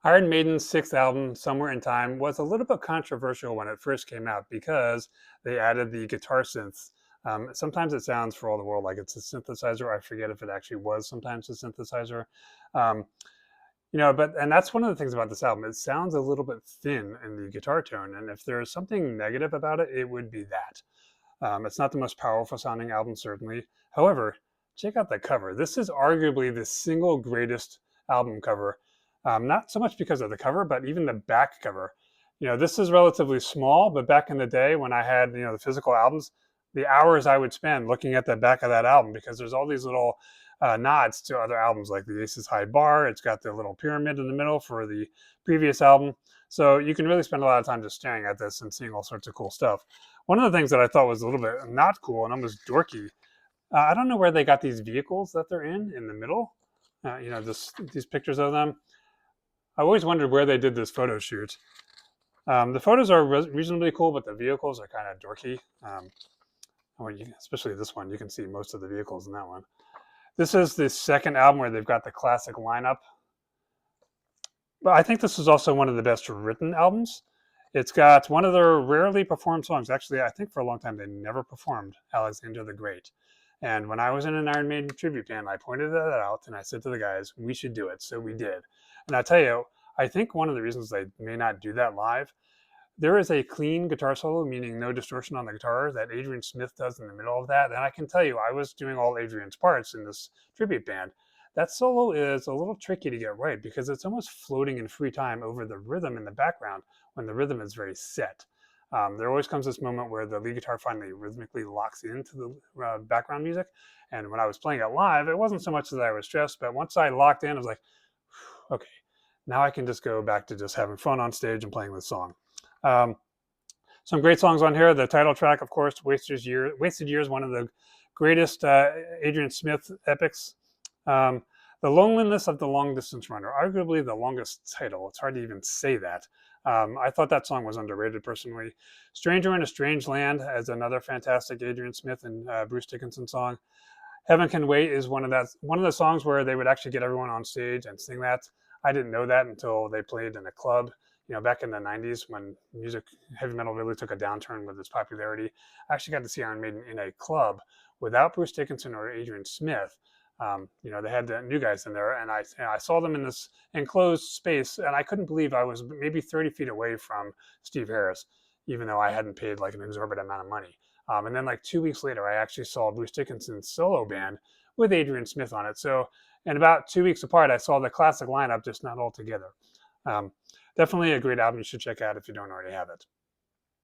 Iron Maiden's sixth album, Somewhere in Time, was a little bit controversial when it first came out because they added the guitar synths. Sometimes it sounds for all the world like it's a synthesizer. I forget if it actually was sometimes a synthesizer. Um, and that's one of the things about this album. It sounds a little bit thin in the guitar tone, and if there's something negative about it, it would be that. It's not the most powerful sounding album, certainly. However, check out the cover. This is arguably the single greatest album cover. Not so much because of the cover, but even the back cover. This is relatively small, but back in the day when I had, the physical albums, the hours I would spend looking at the back of that album because there's all these little nods to other albums like the Aces High Bar. It's got the little pyramid in the middle for the previous album. So you can really spend a lot of time just staring at this and seeing all sorts of cool stuff. One of the things that I thought was a little bit not cool and almost dorky, I don't know where they got these vehicles that they're in the middle. These pictures of them. I always wondered where they did this photo shoot. The photos are reasonably cool, but the vehicles are kind of dorky. Especially this one, you can see most of the vehicles in that one. This is the second album where they've got the classic lineup. But I think this is also one of the best written albums. It's got one of their rarely performed songs. Actually, I think for a long time they never performed Alexander the Great. And when I was in an Iron Maiden tribute band, I pointed that out and I said to the guys, we should do it. So we did. And I tell you, I think one of the reasons they may not do that live, there is a clean guitar solo, meaning no distortion on the guitar, that Adrian Smith does in the middle of that. And I can tell you, I was doing all Adrian's parts in this tribute band. That solo is a little tricky to get right because it's almost floating in free time over the rhythm in the background when the rhythm is very set. There always comes this moment where the lead guitar finally rhythmically locks into the background music. And when I was playing it live, it wasn't so much that I was stressed, but once I locked in, I was like, okay, now I can just go back to just having fun on stage and playing this song. Some great songs on here. The title track, of course, Wasted Years, one of the greatest Adrian Smith epics. The Loneliness of the Long Distance Runner, arguably the longest title. It's hard to even say that. I thought that song was underrated personally. Stranger in a Strange Land as another fantastic Adrian Smith and Bruce Dickinson song. Heaven Can Wait is one of the songs where they would actually get everyone on stage and sing that. I didn't know that until they played in a club. Back in the 90s when heavy metal really took a downturn with its popularity. I actually got to see Iron Maiden in a club without Bruce Dickinson or Adrian Smith. They had the new guys in there, and I saw them in this enclosed space, and I couldn't believe I was maybe 30 feet away from Steve Harris, even though I hadn't paid like an exorbitant amount of money. And then like 2 weeks later, I actually saw Bruce Dickinson's solo band with Adrian Smith on it. So, and about 2 weeks apart, I saw the classic lineup, just not all together. Definitely a great album you should check out if you don't already have it.